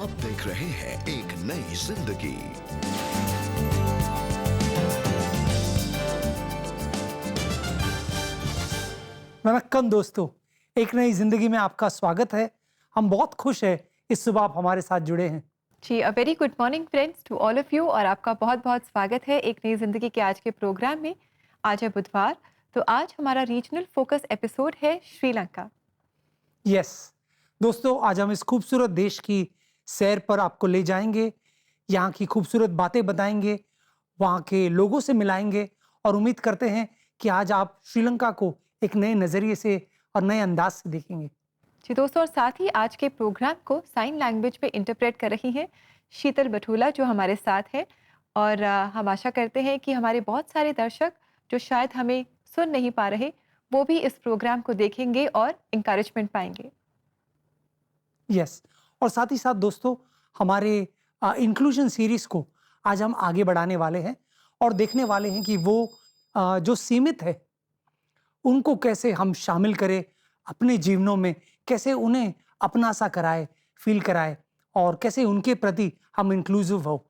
आप देख रहे हैं एक नई जिंदगी। वनक्कम दोस्तों, एक नई जिंदगी में आपका स्वागत है। हम बहुत खुश हैं इस सुबह आप हमारे साथ जुड़े हैं। जी, a very good morning friends to all of you और आपका बहुत बहुत स्वागत है एक नई ज़िंदगी के आज के प्रोग्राम में। आज है बुधवार, तो आज हमारा रीजनल फोकस एपिसोड है श्रीलंका। यस दोस्तों, आज हम इस खूबसूरत देश की सैर पर आपको ले जाएंगे, यहाँ की खूबसूरत बातें बताएंगे, वहाँ के लोगों से मिलाएंगे और उम्मीद करते हैं कि आज आप श्रीलंका को एक नए नज़रिए से और नए अंदाज से देखेंगे। जी दोस्तों, और साथ ही आज के प्रोग्राम को साइन लैंग्वेज पे इंटरप्रेट कर रही हैं शीतल बठूला जो हमारे साथ है। और हम आशा करते हैं कि हमारे बहुत सारे दर्शक जो शायद हमें सुन नहीं पा रहे, वो भी इस प्रोग्राम को देखेंगे और इंकरेजमेंट पाएंगे। यस, और साथ ही साथ दोस्तों, हमारे इंक्लूजन सीरीज को आज हम आगे बढ़ाने वाले हैं और देखने वाले हैं कि वो जो सीमित है उनको कैसे हम शामिल करें अपने जीवनों में, कैसे उन्हें अपना सा कराए, फील कराए और कैसे उनके प्रति हम इंक्लूसिव हो।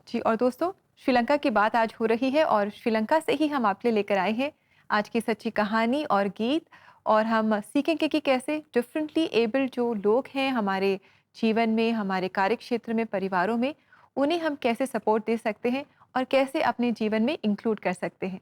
जी, और दोस्तों, श्रीलंका की बात आज हो रही है और श्रीलंका से ही हम आपके लिए लेकर आए हैं आज की सच्ची कहानी और गीत। और हम सीखेंगे कि कैसे डिफरेंटली एबल्ड जो लोग हैं हमारे जीवन में, हमारे कार्य क्षेत्र में, परिवारों में, उन्हें हम कैसे सपोर्ट दे सकते हैं और कैसे अपने जीवन में इंक्लूड कर सकते हैं।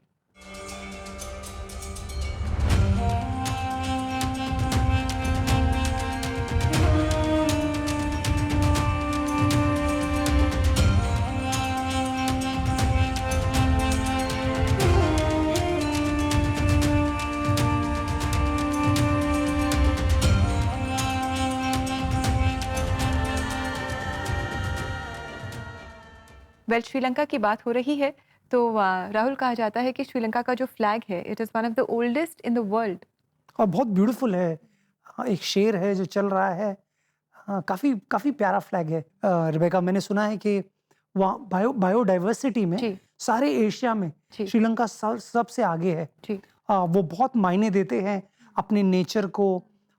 वेल, श्रीलंका की बात हो रही है तो राहुल, कहा जाता है कि श्रीलंका का जो फ्लैग है it is one of the oldest in the world. और बहुत ब्यूटीफुल है। एक शेर है जो चल रहा है। काफ़ी काफ़ी प्यारा फ्लैग है। रिबेका, मैंने सुना है कि वहाँ बायोडाइवर्सिटी में जी सारे एशिया में जी श्रीलंका सबसे आगे है। जी वो बहुत मायने देते हैं अपने नेचर को।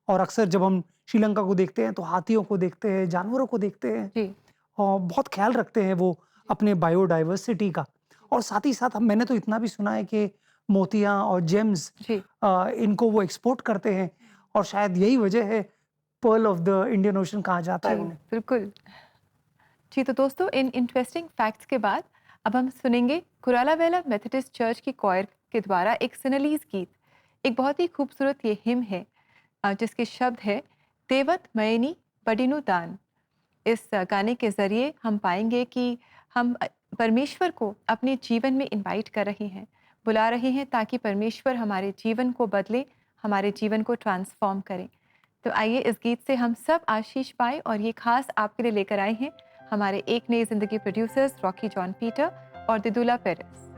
और अक्सर जब हम श्रीलंका को देखते हैं तो हाथियों को देखते हैं, जानवरों को देखते हैं जी और बहुत ख्याल रखते हैं वो अपने बायोडाइवर्सिटी का। और साथ ही साथ मैंने तो इतना भी सुना है कि मोतियां और जेम्स जी इनको वो एक्सपोर्ट करते हैं और शायद यही वजह है pearl of the Indian ocean कहा जाता है जी उन्हें। बिल्कुल। जी, तो दोस्तों, इन इंटरेस्टिंग फैक्ट्स के बाद अब हम सुनेंगे कुरालावेला मेथोडिस्ट चर्च की कॉयर के द्वारा एक सिनलीज गीत। एक बहुत ही खूबसूरत ये हिम है जिसके शब्द है देवत मयनी बडिनु दान। इस गाने के ज़रिए हम पाएंगे कि हम परमेश्वर को अपने जीवन में इनवाइट कर रहे हैं, बुला रहे हैं ताकि परमेश्वर हमारे जीवन को बदले, हमारे जीवन को ट्रांसफॉर्म करें। तो आइए इस गीत से हम सब आशीष पाएं और ये खास आपके लिए लेकर आए हैं हमारे एक नई ज़िंदगी प्रोड्यूसर्स रॉकी जॉन पीटर और दिदुला Perez.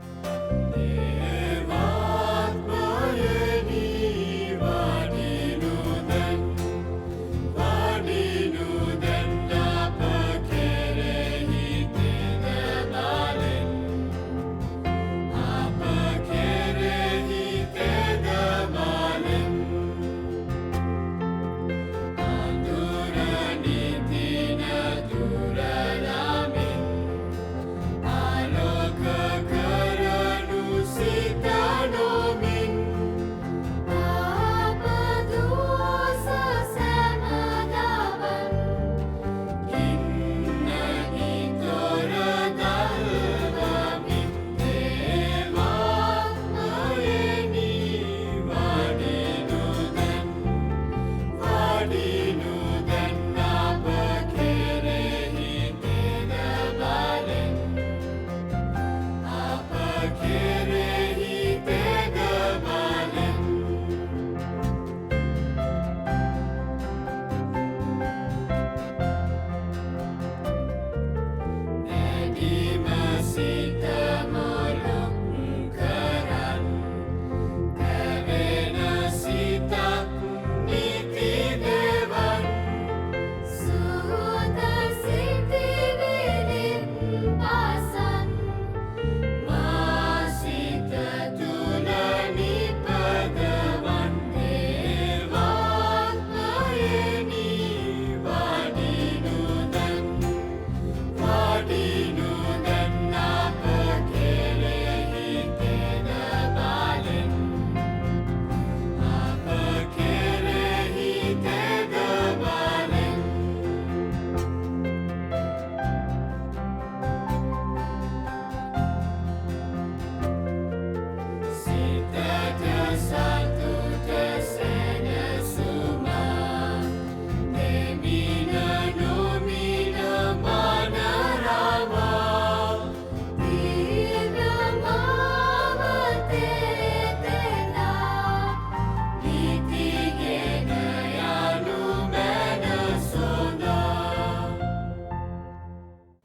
Kekerahi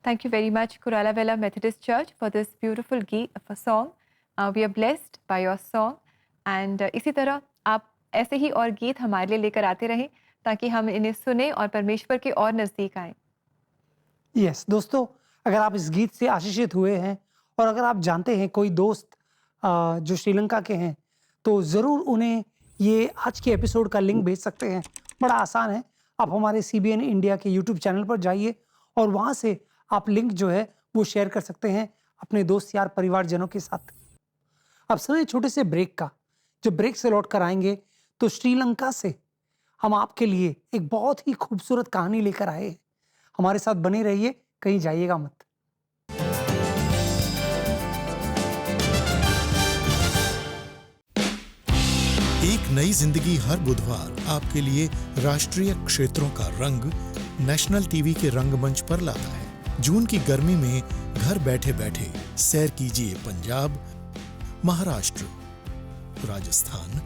Thank you very much, Kurala Vela Methodist Church, for this beautiful song. We are blessed by your song. And इसी तरह आप ऐसे ही और गीत हमारे लिए लेकर आते रहें ताकि हम इन्हें सुने और परमेश्वर के और नज़दीक आएं। यस दोस्तों, अगर आप इस गीत से आशीषित हुए हैं और अगर आप जानते हैं कोई दोस्त जो श्रीलंका के हैं, तो ज़रूर उन्हें ये आज के एपिसोड का लिंक भेज सकते हैं। बड़ा आसान है, आप हमारे CBN इंडिया के यूट्यूब चैनल पर जाइए और वहाँ से आप लिंक जो है वो शेयर कर सकते हैं अपने दोस्त यार परिवारजनों के साथ। अब समय छोटे से ब्रेक का। जब ब्रेक से लौट कर आएंगे तो श्रीलंका से हम आपके लिए एक बहुत ही खूबसूरत कहानी लेकर आए हैं। हमारे साथ बने रहिए, कहीं जाइएगा मत। एक नई जिंदगी हर बुधवार आपके लिए राष्ट्रीय क्षेत्रों का रंग नेशनल टीवी के रंगमंच पर लाता है। जून की गर्मी में घर बैठे बैठे सैर कीजिए पंजाब, महाराष्ट्र, राजस्थान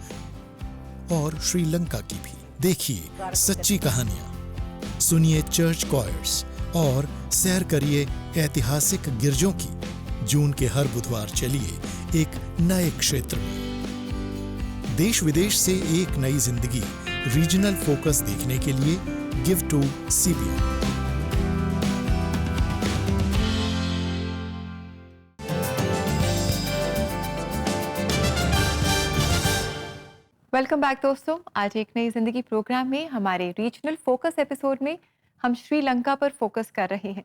और श्रीलंका की भी। देखिए सच्ची कहानियां, सुनिए चर्च कॉयर्स और सैर करिए ऐतिहासिक गिरजों की। जून के हर बुधवार चलिए एक नए क्षेत्र में। देश विदेश से एक नई जिंदगी रीजनल फोकस देखने के लिए give to CBN। Welcome back दोस्तों। आज एक नई जिंदगी प्रोग्राम में हमारे रीजनल फोकस एपिसोड में हम श्रीलंका पर फोकस कर रहे हैं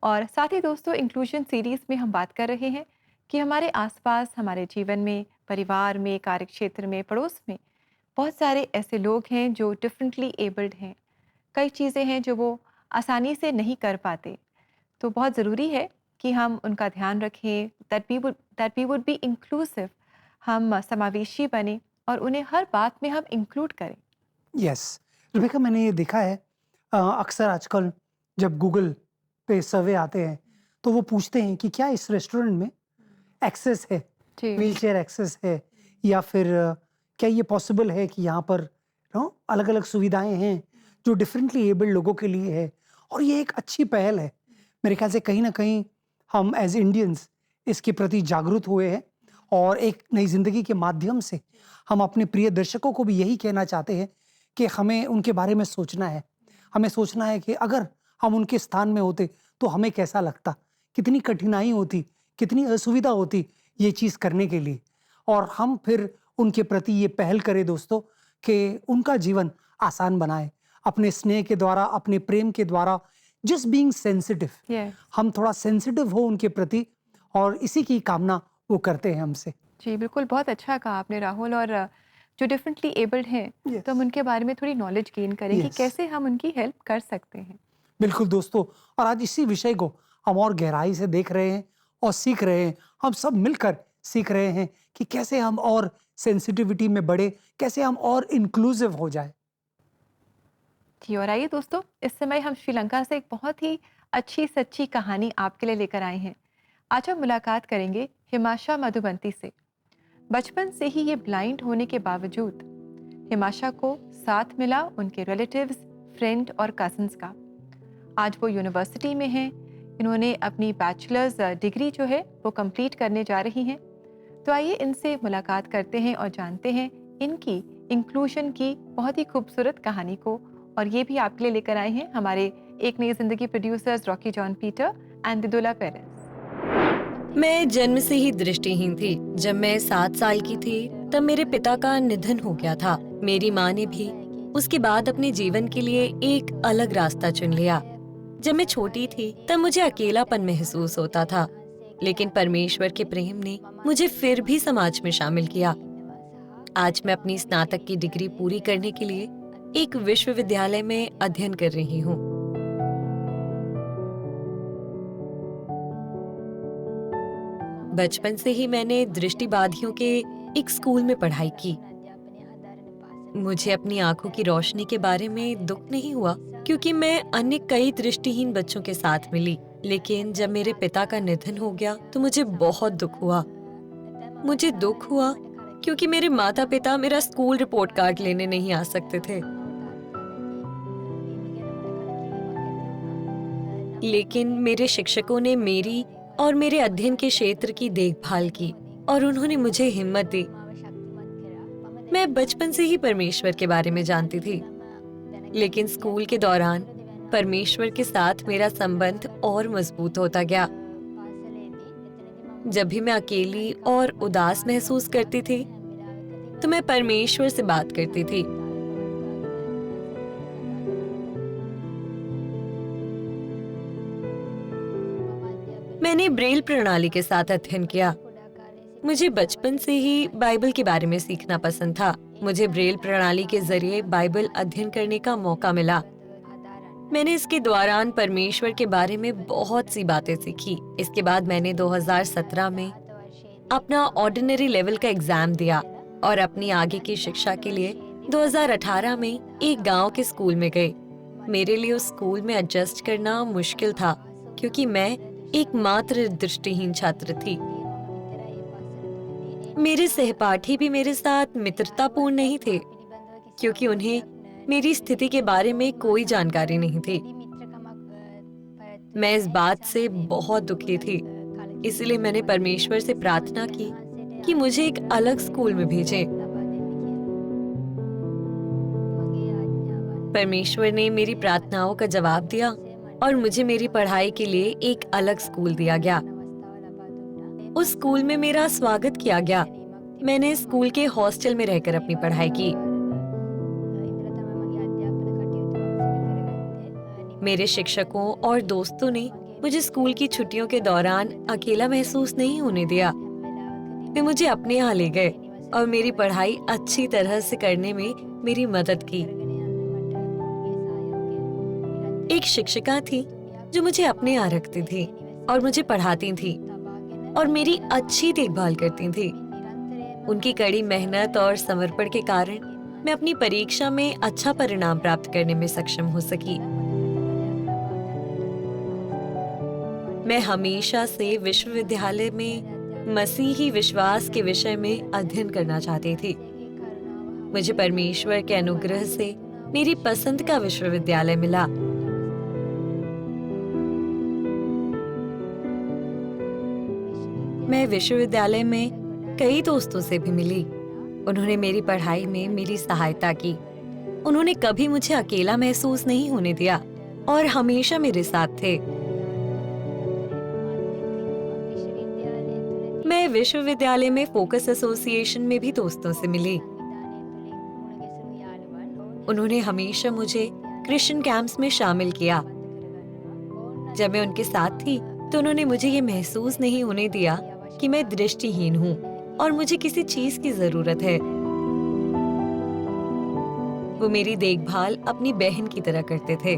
और साथ ही दोस्तों इंक्लूजन सीरीज में हम बात कर रहे हैं कि हमारे आसपास, हमारे जीवन में, परिवार में, कार्यक्षेत्र में, पड़ोस में बहुत सारे ऐसे लोग हैं जो डिफरेंटली एबल्ड हैं। कई चीज़ें हैं जो वो आसानी से नहीं कर पाते, तो बहुत ज़रूरी है कि हम उनका ध्यान रखें, that we would be inclusive, हम समावेशी बने और उन्हें हर बात में हम इंक्लूड करें। यस रिबेका, मैंने ये देखा है अक्सर आजकल जब गूगल पे सर्वे आते हैं तो वो पूछते हैं कि क्या इस रेस्टोरेंट में एक्सेस है, व्हीलचेयर एक्सेस है, या फिर क्या ये पॉसिबल है कि यहाँ पर अलग अलग सुविधाएं हैं जो डिफरेंटली एबल्ड लोगों के लिए है। और ये एक अच्छी पहल है। मेरे ख्याल से कहीं ना कहीं हम एज इंडियंस इसके प्रति जागरूक हुए हैं और एक नई जिंदगी के माध्यम से हम अपने प्रिय दर्शकों को भी यही कहना चाहते हैं कि हमें उनके बारे में सोचना है। हमें सोचना है कि अगर हम उनके स्थान में होते तो हमें कैसा लगता, कितनी कठिनाई होती, कितनी असुविधा होती ये चीज़ करने के लिए। और हम फिर उनके प्रति ये पहल करें दोस्तों कि उनका जीवन आसान बनाए अपने स्नेह के द्वारा, अपने प्रेम के द्वारा। जस्ट बीइंग सेंसिटिव, हम थोड़ा सेंसिटिव हो उनके प्रति, और इसी की कामना वो करते हैं हमसे। जी बिल्कुल, बहुत अच्छा कहा आपने राहुल। और जो डिफरेंटली एबल्ड हैं तो हम उनके बारे में थोड़ी नॉलेज गेन करें कि कैसे हम उनकी हेल्प कर सकते हैं। बिल्कुल दोस्तों, और आज इसी विषय को हम और गहराई से देख रहे हैं और सीख रहे हैं। हम सब मिलकर सीख रहे हैं कि कैसे हम और सेंसिटिविटी में बढ़े, कैसे हम और इंक्लूसिव हो जाए। जी, और आइए दोस्तों, इस समय हम श्रीलंका से एक बहुत ही अच्छी सच्ची कहानी आपके लिए लेकर आए हैं। आज हम मुलाकात करेंगे हिमाशा मधुबंती से। बचपन से ही ये ब्लाइंड होने के बावजूद हिमाशा को साथ मिला उनके रिलेटिव्स, फ्रेंड और कजन्स का। आज वो यूनिवर्सिटी में हैं। इन्होंने अपनी बैचलर्स डिग्री जो है वो कंप्लीट करने जा रही हैं। तो आइए इनसे मुलाकात करते हैं और जानते हैं इनकी इंक्लूजन की बहुत ही खूबसूरत कहानी को। और ये भी आपके लिए लेकर आए हैं हमारे एक नई जिंदगी producers Rocky John Peter and Didula Peiris. मैं जन्म से ही दृष्टिहीन थी। जब मैं 7 साल की थी तब मेरे पिता का निधन हो गया था। मेरी माँ ने भी उसके बाद अपने जीवन के लिए एक अलग रास्ता चुन लिया। जब मैं छोटी थी तब मुझे अकेलापन महसूस होता था, लेकिन परमेश्वर के प्रेम ने मुझे फिर भी समाज में शामिल किया। आज मैं अपनी स्नातक की डिग्री पूरी करने के लिए एक विश्वविद्यालय में अध्ययन कर रही हूँ। बचपन से ही मैंने दृष्टिबाधियों के एक स्कूल में पढ़ाई की। मुझे अपनी आंखों की रोशनी के बारे में दुख नहीं हुआ, क्योंकि मैं अन्य कई दृष्टिहीन बच्चों के साथ मिली। लेकिन जब मेरे पिता का निधन हो गया तो मुझे बहुत दुख हुआ। मुझे दुख हुआ क्योंकि मेरे माता पिता मेरा स्कूल रिपोर्ट कार्ड लेने नहीं आ सकते थे। लेकिन मेरे शिक्षकों ने मेरी और मेरे अध्ययन के क्षेत्र की देखभाल की और उन्होंने मुझे हिम्मत दी। मैं बचपन से ही परमेश्वर के बारे में जानती थी, लेकिन स्कूल के दौरान परमेश्वर के साथ मेरा संबंध और मजबूत होता गया। जब भी मैं अकेली और उदास महसूस करती थी, तो मैं परमेश्वर से बात करती थी। मैंने ब्रेल प्रणाली के साथ अध्ययन किया। मुझे बचपन से ही बाइबल के बारे में सीखना पसंद था। मुझे ब्रेल प्रणाली के जरिए बाइबल अध्ययन करने का मौका मिला। मैंने इसके दौरान परमेश्वर के बारे में बहुत सी बातें सीखी। इसके बाद मैंने 2017 में अपना ऑर्डिनरी लेवल का एग्जाम दिया और अपनी आगे की शिक्षा के लिए 2018 में एक गांव के स्कूल में गई। मेरे लिए उस स्कूल में एडजस्ट करना मुश्किल था, क्योंकि मैं एकमात्र दृष्टिहीन छात्र थी। मेरे सहपाठी भी मेरे साथ मित्रतापूर्ण नहीं थे, क्योंकि उन्हें मेरी स्थिति के बारे में कोई जानकारी नहीं थी। मैं इस बात से बहुत दुखी थी, इसलिए मैंने परमेश्वर से प्रार्थना की कि मुझे एक अलग स्कूल में भेजें। परमेश्वर ने मेरी प्रार्थनाओं का जवाब दिया और मुझे मेरी पढ़ाई के लिए एक अलग स्कूल दिया गया। उस स्कूल में मेरा स्वागत किया गया। मैंने स्कूल के हॉस्टल में रहकर अपनी पढ़ाई की। मेरे शिक्षकों और दोस्तों ने मुझे स्कूल की छुट्टियों के दौरान अकेला महसूस नहीं होने दिया। वे मुझे अपने यहाँ ले गए और मेरी पढ़ाई अच्छी तरह से करने में मेरी मदद की। एक शिक्षिका थी जो मुझे अपने यहाँ रखती थी और मुझे पढ़ाती थी और मेरी अच्छी देखभाल करती थी। उनकी कड़ी मेहनत और समर्पण के कारण मैं अपनी परीक्षा में अच्छा परिणाम प्राप्त करने में सक्षम हो सकी। मैं हमेशा से विश्वविद्यालय में मसीही विश्वास के विषय में अध्ययन करना चाहती थी। मुझे परमेश्वर के अनुग्रह से मेरी पसंद का विश्वविद्यालय मिला। मैं विश्वविद्यालय में कई दोस्तों से भी मिली। उन्होंने मेरी पढ़ाई में मेरी सहायता की। उन्होंने कभी मुझे अकेला महसूस नहीं होने दिया और हमेशा मेरे साथ थे। मैं विश्वविद्यालय में फोकस एसोसिएशन में भी दोस्तों से मिली। उन्होंने हमेशा मुझे क्रिश्चियन कैंप्स में शामिल किया। जब मैं उनके साथ थी तो उन्होंने मुझे ये महसूस नहीं होने दिया कि मैं दृष्टिहीन हूँ और मुझे किसी चीज की जरूरत है। वो मेरी देखभाल अपनी बहन की तरह करते थे।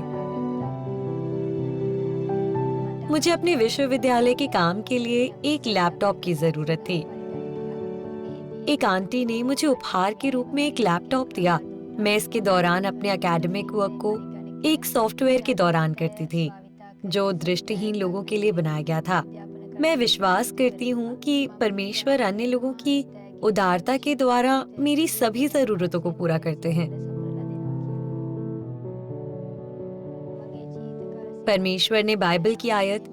मुझे अपने विश्वविद्यालय के काम के लिए एक लैपटॉप की जरूरत थी। एक आंटी ने मुझे उपहार के रूप में एक लैपटॉप दिया। मैं इसके दौरान अपने एकेडमिक वर्क को एक सॉफ्टवेयर के दौरान करती थी, जो दृष्टिहीन लोगों के लिए बनाया गया था। मैं विश्वास करती हूँ कि परमेश्वर अन्य लोगों की उदारता के द्वारा मेरी सभी जरूरतों को पूरा करते हैं। परमेश्वर ने बाइबल की आयत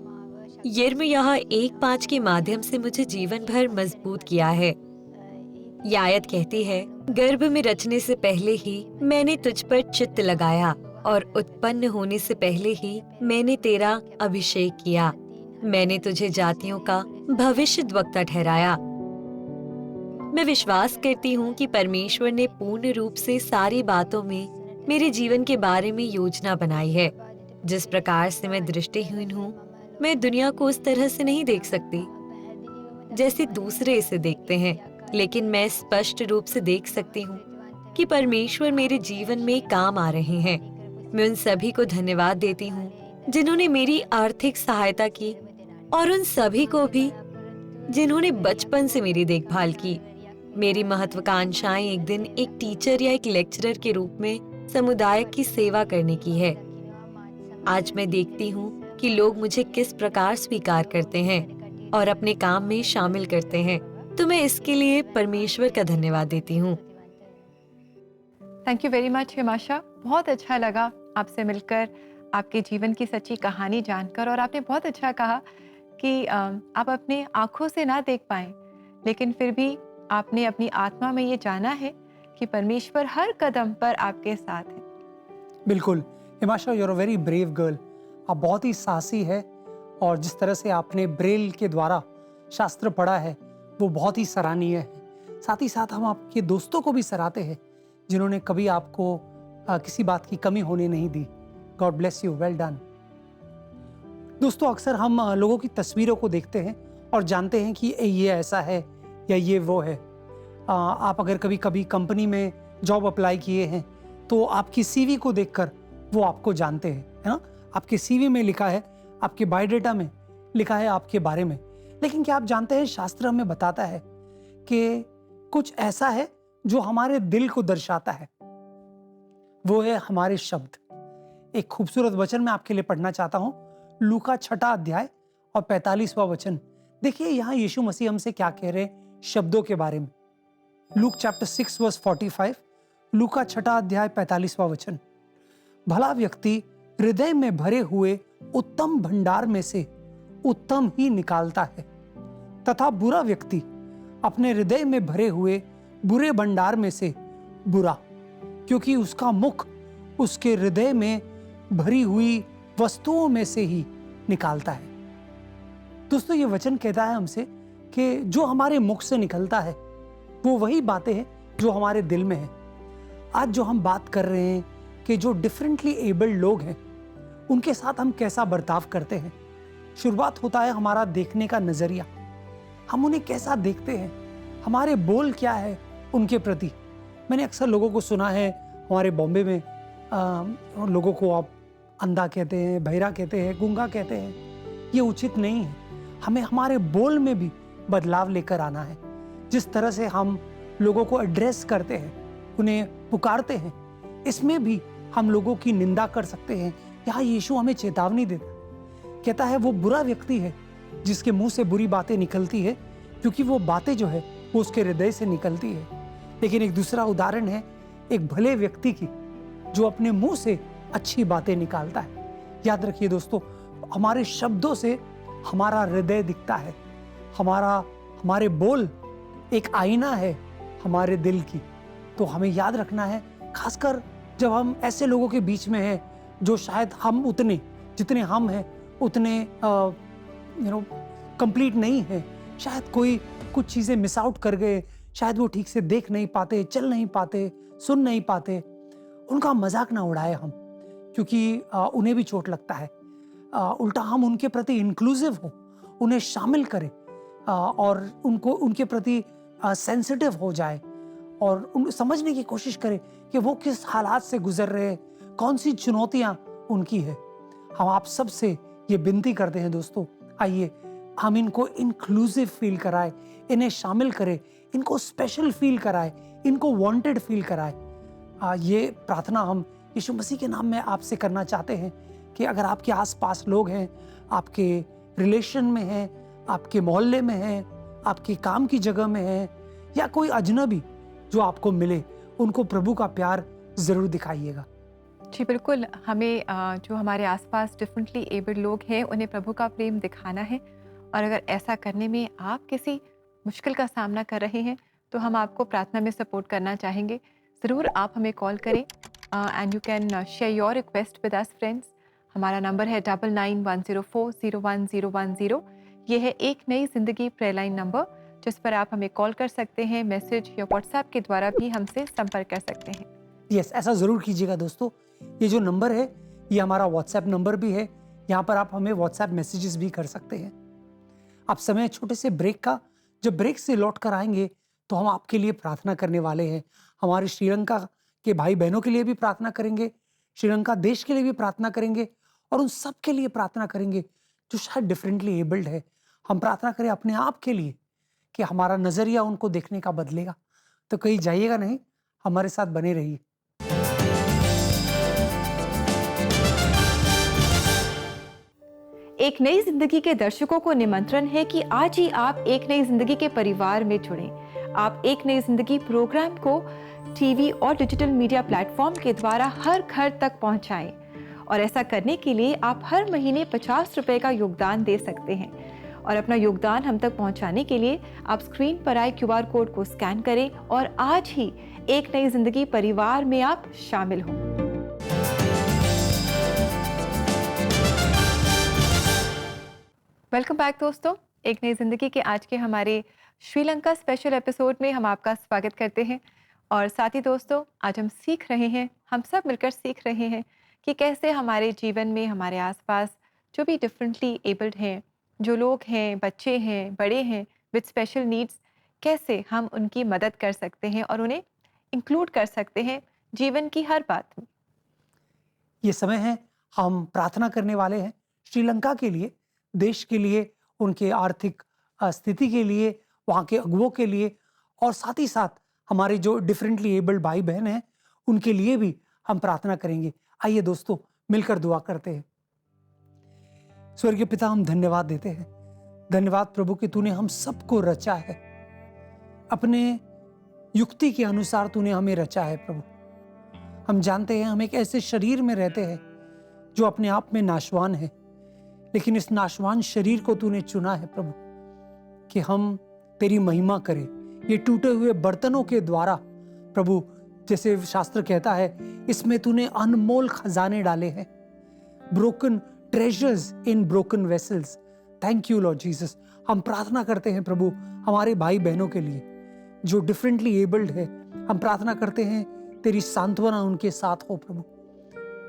यिर्मयाह 1:5 के माध्यम से मुझे जीवन भर मजबूत किया है। यह आयत कहती है, गर्भ में रचने से पहले ही मैंने तुझ पर चित्त लगाया और उत्पन्न होने से पहले ही मैंने तेरा अभिषेक किया। मैंने तुझे जातियों का भविष्यद्वक्ता ठहराया। मैं विश्वास करती हूँ कि परमेश्वर ने पूर्ण रूप से सारी बातों में मेरे जीवन के बारे में योजना बनाई है। जिस प्रकार से मैं दृष्टिहीन हूँ, मैं दुनिया को उस तरह से नहीं देख सकती जैसे दूसरे इसे देखते हैं, लेकिन मैं स्पष्ट रूप से देख सकती हूँ कि परमेश्वर मेरे जीवन में काम आ रहे हैं। मैं उन सभी को धन्यवाद देती हूँ जिन्होंने मेरी आर्थिक सहायता की और उन सभी को भी जिन्होंने बचपन से मेरी देखभाल की। मेरी महत्वाकांक्षाएं एक दिन एक टीचर या एक लेक्चरर के रूप में समुदाय की सेवा करने की है। आज मैं देखती हूँ कि लोग मुझे किस प्रकार स्वीकार करते हैं और अपने काम में शामिल करते हैं, तो मैं इसके लिए परमेश्वर का धन्यवाद देती हूँ। Thank you very much Himasha. बहुत अच्छा लगा आपसे मिलकर, आपके जीवन की सच्ची कहानी जानकर। और आपने बहुत अच्छा कहा कि आप अपने आँखों से ना देख पाएँ, लेकिन फिर भी आपने अपनी आत्मा में ये जाना है कि परमेश्वर हर कदम पर आपके साथ है। बिल्कुल Himasha, you are a very brave girl. आप बहुत ही साहसी है, और जिस तरह से आपने ब्रेल के द्वारा शास्त्र पढ़ा है वो बहुत ही सराहनीय है। साथ ही साथ हम आपके दोस्तों को भी सराहते हैं जिन्होंने कभी आपको किसी बात की कमी होने नहीं दी। God bless you, well done. दोस्तों, अक्सर हम लोगों की तस्वीरों को देखते हैं और जानते हैं कि ये ऐसा है या ये वो है। आप अगर कभी कभी कंपनी में जॉब अप्लाई किए हैं तो आपकी सीवी को देखकर वो आपको जानते हैं, है ना। आपके सीवी में लिखा है, आपके बायोडेटा में लिखा है आपके बारे में। लेकिन क्या आप जानते हैं, शास्त्र हमें बताता है कि कुछ ऐसा है जो हमारे दिल को दर्शाता है, वो है हमारे शब्द। एक खूबसूरत वचन मैं आपके लिए पढ़ना चाहता हूं, लूका 6 अध्याय और 45वां वचन। देखिए यहाँ यीशु मसीह हमसे क्या कह रहे हैं शब्दों के बारे में। लूक चैप्टर 6 वर्स 45, लूका 6 अध्याय 45वां वचन। भला व्यक्ति हृदय में भरे हुए उत्तम भंडार में से उत्तम ही निकालता है, तथा बुरा व्यक्ति अपने हृदय में भरे हुए बुरे भंडार में से बुरा, क्योंकि उसका मुख उसके हृदय में भरी हुई वस्तुओं में से ही निकालता है। दोस्तों, ये वचन कहता है हमसे कि जो हमारे मुख से निकलता है वो वही बातें हैं जो हमारे दिल में है। आज जो हम बात कर रहे हैं कि जो डिफरेंटली एबल्ड लोग हैं उनके साथ हम कैसा बर्ताव करते हैं, शुरुआत होता है हमारा देखने का नजरिया। हम उन्हें कैसा देखते हैं, हमारे बोल क्या है उनके प्रति। मैंने अक्सर लोगों को सुना है, हमारे बॉम्बे में लोगों को आप अंधा कहते हैं, बहिरा कहते हैं, गूंगा कहते हैं। ये उचित नहीं है। हमें हमारे बोल में भी बदलाव लेकर आना है। जिस तरह से हम लोगों को एड्रेस करते हैं, उन्हें पुकारते हैं, इसमें भी हम लोगों की निंदा कर सकते हैं। यहाँ यीशु हमें चेतावनी देता, कहता है वो बुरा व्यक्ति है जिसके मुंह से बुरी बातें निकलती है, क्योंकि वो बातें जो है वो उसके हृदय से निकलती है। लेकिन एक दूसरा उदाहरण है एक भले व्यक्ति की जो अपने मुंह से अच्छी बातें निकालता है। याद रखिए दोस्तों, हमारे शब्दों से हमारा हृदय दिखता है। हमारे बोल एक आईना है हमारे दिल की। तो हमें याद रखना है, खासकर जब हम ऐसे लोगों के बीच में हैं जो शायद हम उतने जितने हम हैं उतने कंप्लीट नहीं हैं। शायद कोई कुछ चीज़ें मिस आउट कर गए, शायद वो ठीक से देख नहीं पाते, चल नहीं पाते, सुन नहीं पाते। उनका मजाक ना उड़ाए हम, क्योंकि उन्हें भी चोट लगता है। उल्टा हम उनके प्रति इंक्लूसिव हो, उन्हें शामिल करें और उनके प्रति सेंसिटिव हो जाए और समझने की कोशिश करें कि वो किस हालात से गुजर रहे हैं, कौन सी चुनौतियां उनकी है। हम आप सब से ये विनती करते हैं दोस्तों, आइए हम इनको इंक्लूसिव फील कराएं, इन्हें शामिल करें, इनको स्पेशल फील कराएं, इनको वांटेड फील कराएं। ये प्रार्थना हम यीशु मसीह के नाम में आपसे करना चाहते हैं कि अगर आपके आसपास लोग हैं, आपके रिलेशन में हैं, आपके मोहल्ले में हैं, आपके काम की जगह में हैं, या कोई अजनबी जो आपको मिले, उनको प्रभु का प्यार जरूर दिखाइएगा। जी बिल्कुल, हमें जो हमारे आसपास डिफरेंटली एबल्ड लोग हैं उन्हें प्रभु का प्रेम दिखाना है। और अगर ऐसा करने में आप किसी मुश्किल का सामना कर रहे हैं तो हम आपको प्रार्थना में सपोर्ट करना चाहेंगे। ज़रूर आप हमें कॉल करें and you can share your request with us friends. हमारा नंबर है 9910401010। ये है एक नई ज़िंदगी प्रेयर लाइन नंबर, जिस पर आप हमें कॉल कर सकते हैं, मैसेज या व्हाट्सएप के द्वारा भी हमसे संपर्क कर सकते हैं। यस, ऐसा ज़रूर कीजिएगा दोस्तों। ये जो नंबर है ये हमारा व्हाट्सएप नंबर भी है, यहाँ पर आप हमें व्हाट्सएप मैसेजेस भी कर सकते हैं। आप समय छोटे से ब्रेक का, जब ब्रेक से लौट कर आएंगे तो हम आपके लिए प्रार्थना करने वाले हैं। हमारे श्रीलंका के भाई बहनों के लिए भी प्रार्थना करेंगे, श्रीलंका देश के लिए भी प्रार्थना करेंगे और उन सब के लिए प्रार्थना करेंगे जो शायद डिफरेंटली एबल्ड है। हम प्रार्थना करें अपने आप के लिए कि हमारा नजरिया उनको देखने का बदलेगा। तो कहीं जाइएगा नहीं, हमारे साथ बने रहिए। एक नई जिंदगी के दर्शकों को निमंत्रण है कि आज ही आप एक नई जिंदगी के परिवार में जुड़ें। आप एक नई जिंदगी प्रोग्राम को टीवी और डिजिटल मीडिया प्लेटफॉर्म के द्वारा हर घर तक पहुंचाएं और ऐसा करने के लिए आप हर महीने 50 रुपए का योगदान दे सकते हैं। और अपना योगदान हम तक पहुंचाने के लिए आप स्क्रीन पर आए QR कोड को स्कैन करें और आज ही एक नई जिंदगी परिवार में आप शामिल हों। वेलकम बैक दोस्तों, एक नई जिंदगी के आज के हमारे श्रीलंका स्पेशल एपिसोड में हम आपका स्वागत करते हैं। और साथ ही दोस्तों, आज हम सीख रहे हैं, हम सब मिलकर सीख रहे हैं कि कैसे हमारे जीवन में हमारे आसपास जो भी डिफरेंटली एबल्ड हैं, जो लोग हैं, बच्चे हैं, बड़े हैं विद स्पेशल नीड्स, कैसे हम उनकी मदद कर सकते हैं और उन्हें इंक्लूड कर सकते हैं जीवन की हर बात में। ये समय है, हम प्रार्थना करने वाले हैं श्रीलंका के लिए, देश के लिए, उनके आर्थिक स्थिति के लिए, वहाँ के अगुवों के लिए, और साथ ही साथ हमारे जो डिफरेंटली एबल्ड भाई बहन हैं उनके लिए भी हम प्रार्थना करेंगे। आइए दोस्तों, मिलकर दुआ करते हैं। स्वर्गीय पिता, हम धन्यवाद देते हैं। धन्यवाद प्रभु कि तूने हम सबको रचा है, अपने युक्ति के अनुसार तूने हमें रचा है प्रभु। हम जानते हैं हम एक ऐसे शरीर में रहते हैं जो अपने आप में नाशवान है, लेकिन इस नाशवान शरीर को तूने चुना है प्रभु कि हम तेरी महिमा करें। ये टूटे हुए बर्तनों के द्वारा प्रभु, जैसे शास्त्र कहता है, इसमें तूने अनमोल खजाने डाले हैं, broken treasures in broken vessels. Thank you Lord Jesus. हम प्रार्थना करते हैं प्रभु हमारे भाई बहनों के लिए जो डिफरेंटली एबल्ड है। हम प्रार्थना करते हैं तेरी सांत्वना उनके साथ हो प्रभु।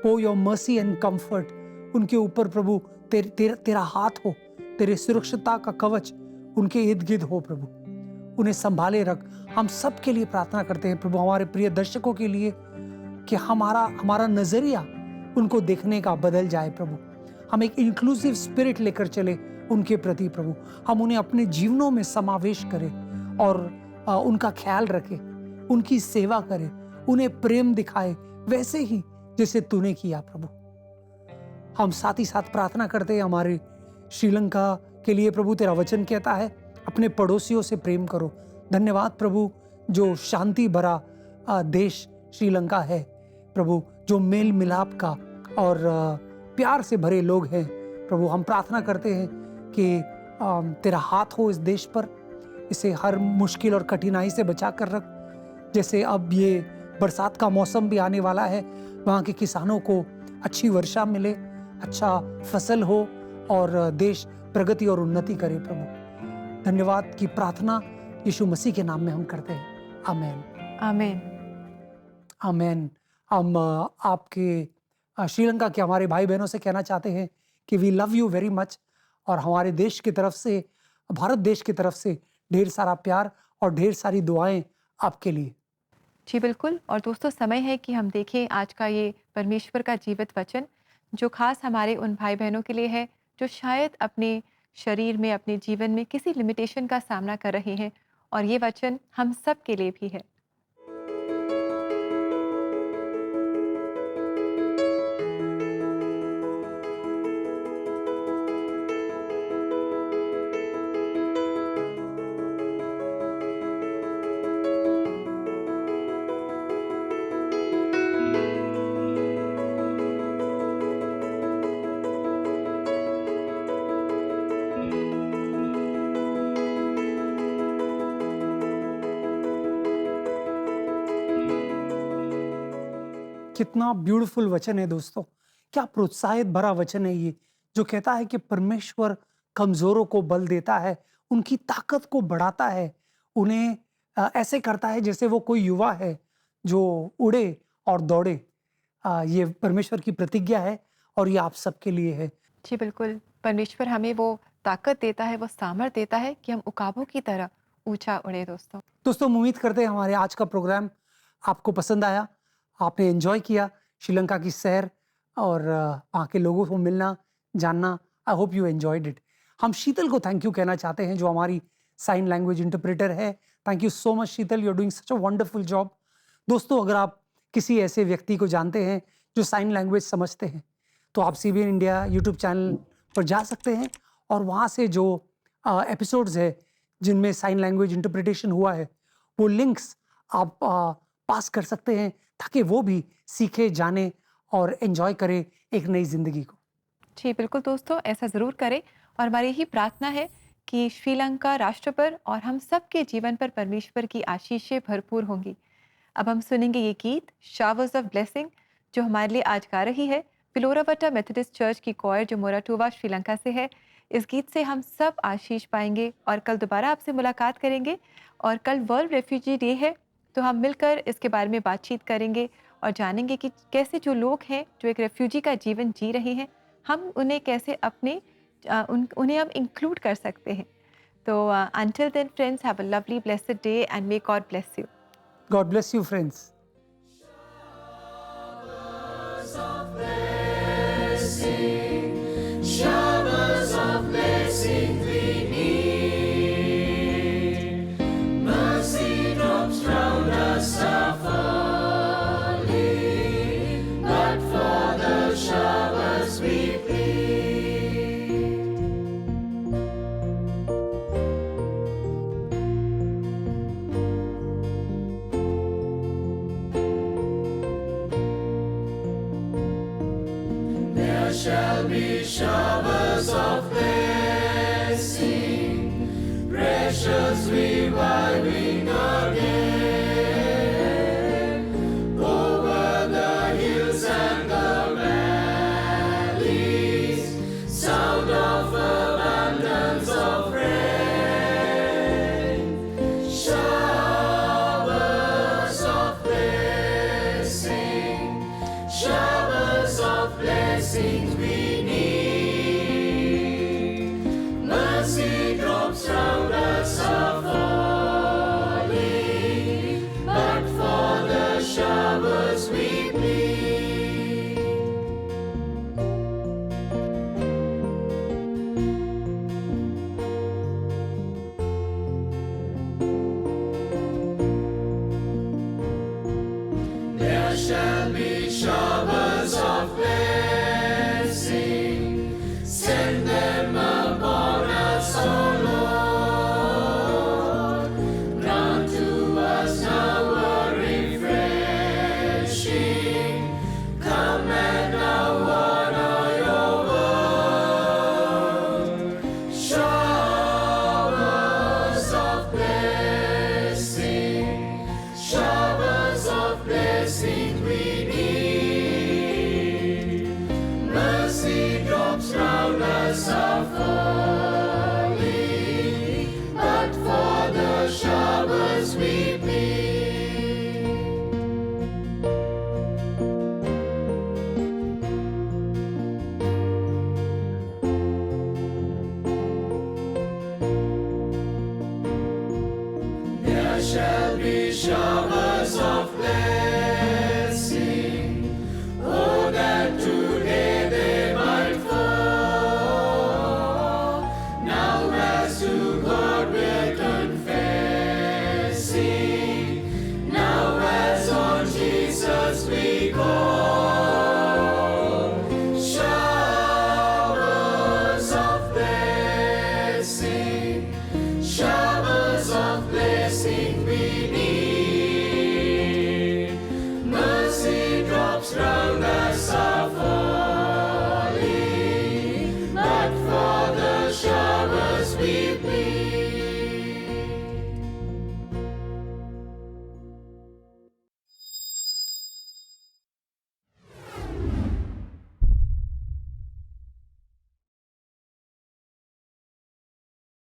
पो योर मर्सी एंड कंफर्ट उनके ऊपर प्रभु, तेरा हाथ हो, तेरे सुरक्षितता का कवच उनके इर्द गिर्द हो प्रभु, उन्हें संभाले रख। हम सब के लिए प्रार्थना करते हैं प्रभु, हमारे प्रिय दर्शकों के लिए, कि हमारा नजरिया उनको देखने का बदल जाए प्रभु। हम एक इंक्लूसिव स्पिरिट लेकर चले उनके प्रति प्रभु। हम उन्हें अपने जीवनों में समावेश करें और उनका ख्याल रखें, उनकी सेवा करें, उन्हें प्रेम दिखाए वैसे ही जैसे तूने किया प्रभु। हम साथ ही साथ प्रार्थना करते हैं हमारे श्रीलंका के लिए प्रभु। तेरा वचन कहता है अपने पड़ोसियों से प्रेम करो। धन्यवाद प्रभु, जो शांति भरा देश श्रीलंका है प्रभु, जो मेल मिलाप का और प्यार से भरे लोग हैं प्रभु। हम प्रार्थना करते हैं कि तेरा हाथ हो इस देश पर, इसे हर मुश्किल और कठिनाई से बचा कर रख। जैसे अब ये बरसात का मौसम भी आने वाला है, वहाँ के किसानों को अच्छी वर्षा मिले, अच्छा फसल हो और देश प्रगति और उन्नति करे प्रभु। धन्यवाद की प्रार्थना यीशु मसीह के नाम में हम करते हैं। आमीन आमीन आमीन। हम आपके श्रीलंका के हमारे भाई बहनों से कहना चाहते हैं कि we love you very much, और हमारे देश की तरफ से, भारत देश की तरफ से ढेर सारा प्यार और ढेर सारी दुआएं आपके लिए। जी बिल्कुल। और दोस्तों, समय है कि हम देखें आज का ये परमेश्वर का जीवित वचन, जो खास हमारे उन भाई बहनों के लिए है जो शायद अपने शरीर में, अपने जीवन में किसी लिमिटेशन का सामना कर रहे हैं, और ये वचन हम सब के लिए भी है। कितना ब्यूटीफुल वचन है दोस्तों, क्या प्रोत्साहित भरा वचन है ये, जो कहता है कि परमेश्वर कमजोरों को बल देता है, उनकी ताकत को बढ़ाता है, उन्हें ऐसे करता है जैसे वो कोई युवा है जो उड़े और दौड़े। ये परमेश्वर की प्रतिज्ञा है और ये आप सबके लिए है। जी बिल्कुल। परमेश्वर हमें वो ताकत देता है, वो सामर्थ देता है कि हम उकाबों की तरह ऊंचा उड़े। दोस्तों हम उम्मीद करते हैं हमारे आज का प्रोग्राम आपको पसंद आया, आपने एंजॉय किया श्रीलंका की सैर और वहाँ के लोगों को मिलना, जानना। I hope you enjoyed it. हम शीतल को थैंक यू कहना चाहते हैं, जो हमारी साइन लैंग्वेज इंटरप्रेटर है। Thank you so much Sheetal, you are doing such a wonderful job. दोस्तों, अगर आप किसी ऐसे व्यक्ति को जानते हैं जो साइन लैंग्वेज समझते हैं, तो आप CBN इंडिया यूट्यूब चैनल पर जा सकते हैं और वहाँ से जो एपिसोड्स है जिनमें साइन लैंग्वेज इंटरप्रिटेशन हुआ है, वो लिंक्स आप पास कर सकते हैं, ताकि वो भी सीखे, जाने और एंजॉय करे एक नई जिंदगी को। जी बिल्कुल दोस्तों, ऐसा ज़रूर करें और हमारी यही प्रार्थना है कि श्रीलंका राष्ट्र पर और हम सब के जीवन पर परमेश्वर की आशीषें भरपूर होंगी। अब हम सुनेंगे ये गीत शावर्स ऑफ ब्लेसिंग, जो हमारे लिए आज गा रही है पिलोरावट्टा मेथोडिस्ट चर्च की कॉयर, जो मोराटोवा श्रीलंका से है। इस गीत से हम सब आशीष पाएंगे और कल दोबारा आपसे मुलाकात करेंगे। और कल वर्ल्ड रेफ्यूजी डे है, तो हम मिलकर इसके बारे में बातचीत करेंगे और जानेंगे कि कैसे जो लोग हैं जो एक रेफ्यूजी का जीवन जी रहे हैं, हम उन्हें कैसे उन्हें हम इंक्लूड कर सकते हैं। तो until then friends, have a lovely blessed day and may God bless you. God bless you friends. Showers of blessing we need. Mercy drops round us are falling, but for the showers we plead. There shall be showers of blessing, precious reviving again, over the hills and the valleys, sound of abundance of rain. Showers of blessing, showers of blessing we need. Mercy drops round us are falling, but for the showers we plead. There shall be showers of blessing, send them upon us, O Lord. Grant to us now a refreshing, come and now honor your word. Showers of blessing, showers of blessing we need. Mercy drops round us are falling, but for the showers we plead. There shall be showers